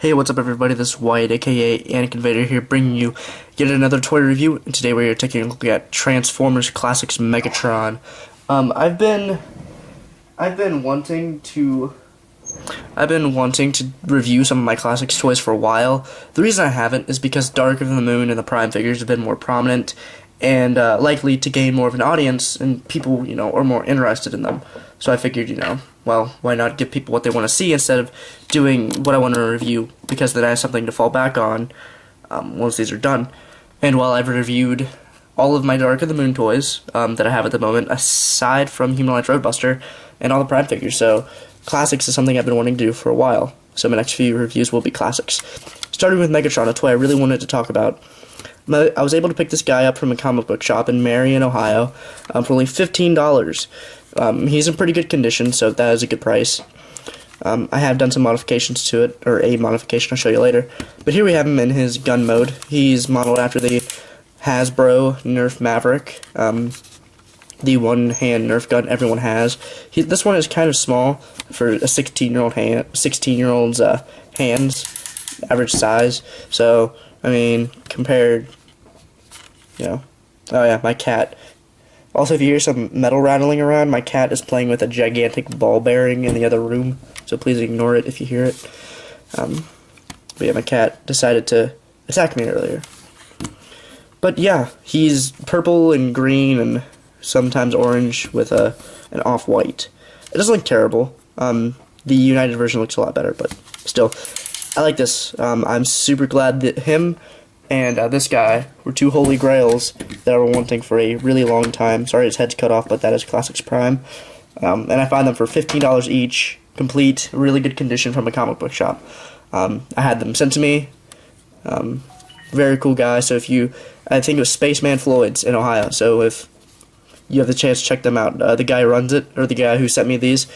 Hey, what's up everybody, this is Wyatt, aka Anakin Vader here, bringing you yet another toy review, and today we're taking a look at Transformers Classics Megatron. I've been wanting to review some of my Classics toys for a while. The reason I haven't is because Dark of the Moon and the Prime figures have been more prominent, and likely to gain more of an audience, and people, are more interested in them. So I figured, well, why not give people what they want to see instead of doing what I want to review, because then I have something to fall back on once these are done. And while I've reviewed all of my Dark of the Moon toys that I have at the moment, aside from Human Alliance Roadbuster and all the Prime figures, so Classics is something I've been wanting to do for a while. So my next few reviews will be Classics. Starting with Megatron, a toy I really wanted to talk about. I was able to pick this guy up from a comic book shop in Marion, Ohio, for only $15. He's in pretty good condition, so that is a good price. I have done some modifications to it, or a modification I'll show you later. But here we have him in his gun mode. He's modeled after the Hasbro Nerf Maverick, the one-hand Nerf gun everyone has. This one is kind of small for a 16-year-old's hands, average size. So, I mean, compared, oh yeah, my cat. Also, if you hear some metal rattling around, my cat is playing with a gigantic ball bearing in the other room, so please ignore it if you hear it. But yeah, my cat decided to attack me earlier. But yeah, he's purple and green and sometimes orange with an off-white. It doesn't look terrible. The United version looks a lot better, but still, I like this. I'm super glad that him and this guy were two holy grails that I were wanting for a really long time. Sorry his head's cut off, but that is Classics Prime. And I find them for $15 each, complete, really good condition from a comic book shop. I had them sent to me. Very cool guy. So I think it was Spaceman Floyd's in Ohio. So if you have the chance to check them out, the guy who runs it, or the guy who sent me these,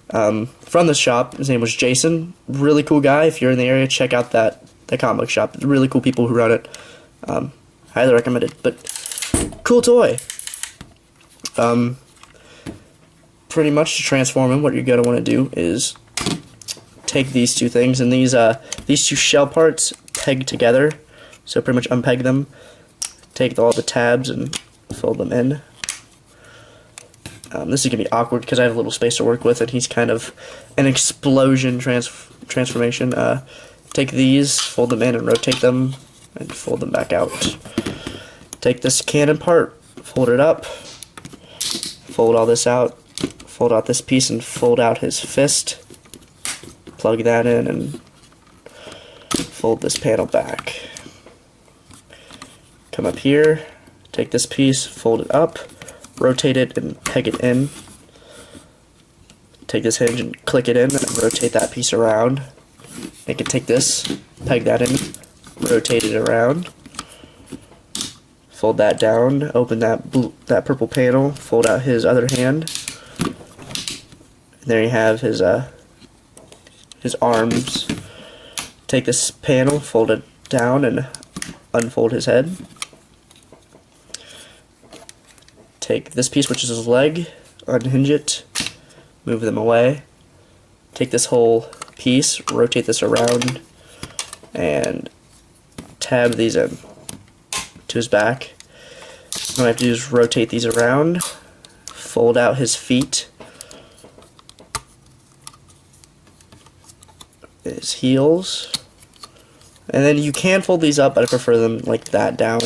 from the shop, his name was Jason. Really cool guy. If you're in the area, check out the comic book shop. Really cool people who run it. Highly recommend it. But cool toy. Pretty much to transform him, what you're gonna want to do is take these two things, and these two shell parts peg together. So pretty much unpeg them. Take all the tabs and fold them in. This is going to be awkward because I have a little space to work with, and he's kind of an explosion transformation. Take these, fold them in, and rotate them, and fold them back out. Take this cannon part, fold it up, fold all this out, fold out this piece, and fold out his fist. Plug that in, and fold this panel back. Come up here, take this piece, fold it up, rotate it and peg it in. Take this hinge and click it in, and rotate that piece around. I can take this, peg that in, rotate it around, fold that down, open that purple panel, fold out his other hand. And there you have his arms. Take this panel, fold it down, and unfold his head. Take this piece, which is his leg, unhinge it, move them away. Take this whole piece, rotate this around, and tab these in to his back. What I have to do is rotate these around, fold out his feet, his heels, and then you can fold these up, but I prefer them like that down.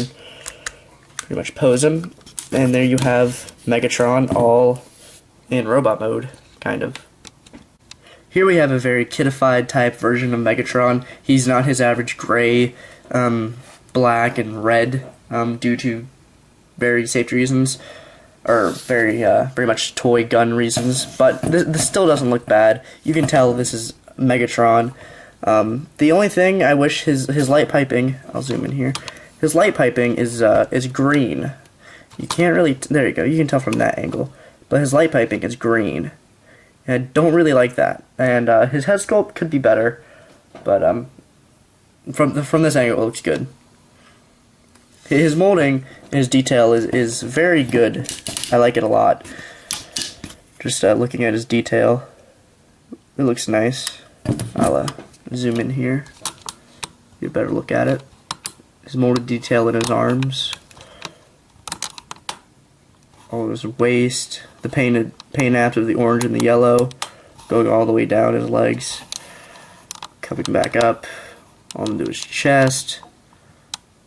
Pretty much pose him. And there you have Megatron, all in robot mode, kind of. Here we have a very kiddified type version of Megatron. He's not his average gray, black, and red, due to very safety reasons, or very much toy gun reasons. But this still doesn't look bad. You can tell this is Megatron. The only thing I wish his light piping, I'll zoom in here. His light piping is green. You can't really, there you go, you can tell from that angle. But his light piping is green. And I don't really like that. And his head sculpt could be better, but from this angle it looks good. His molding and his detail is very good. I like it a lot. Just looking at his detail, it looks nice. I'll zoom in here. get a better look at it. His molded detail in his arms. All his waist. The paint apps of the orange and the yellow. Going all the way down his legs. Coming back up. Onto his chest.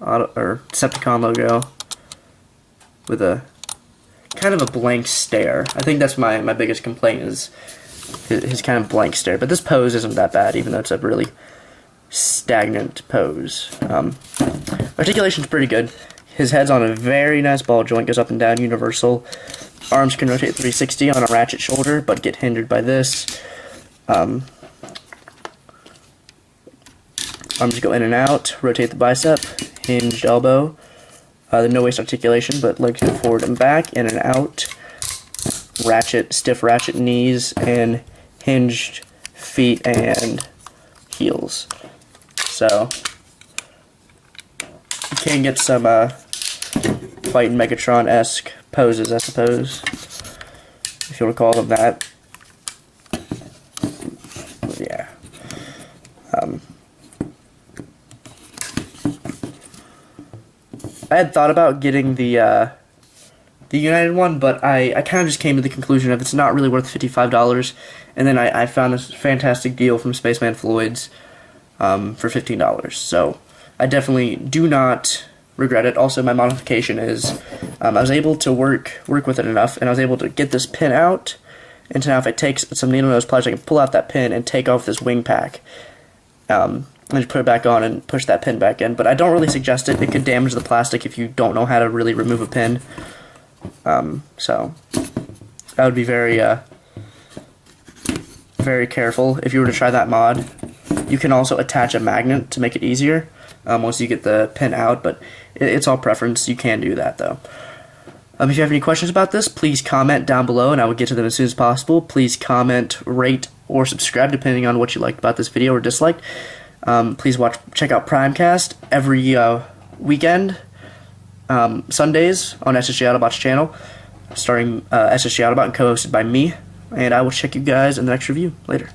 Decepticon logo. With a kind of a blank stare. I think that's my biggest complaint is his kind of blank stare. But this pose isn't that bad, even though it's a really stagnant pose. Articulation's pretty good. His head's on a very nice ball joint, goes up and down, universal. Arms can rotate 360 on a ratchet shoulder, but get hindered by this. Arms go in and out, rotate the bicep, hinged elbow. No waist articulation, but legs go forward and back, in and out. Stiff ratchet knees, and hinged feet and heels. So, you can get some fighting Megatron-esque poses, I suppose, if you want to call them that. But yeah. I had thought about getting the United one, but I kind of just came to the conclusion of it's not really worth $55, and then I found this fantastic deal from Spaceman Floyd's for $15. So I definitely do not regret it. Also, my modification is I was able to work with it enough, and I was able to get this pin out, and so now if I take some needle nose pliers, I can pull out that pin and take off this wing pack. And just put it back on and push that pin back in. But I don't really suggest it. It could damage the plastic if you don't know how to really remove a pin. So I would be very careful if you were to try that mod. You can also attach a magnet to make it easier once you get the pin out, but it's all preference. You can do that though. If you have any questions about this, please comment down below and I will get to them as soon as possible. Please comment, rate, or subscribe depending on what you liked about this video or disliked. Please check out Primecast every weekend, Sundays on SSG Autobots channel, starring SSG Autobot and co-hosted by me. And I will check you guys in the next review later.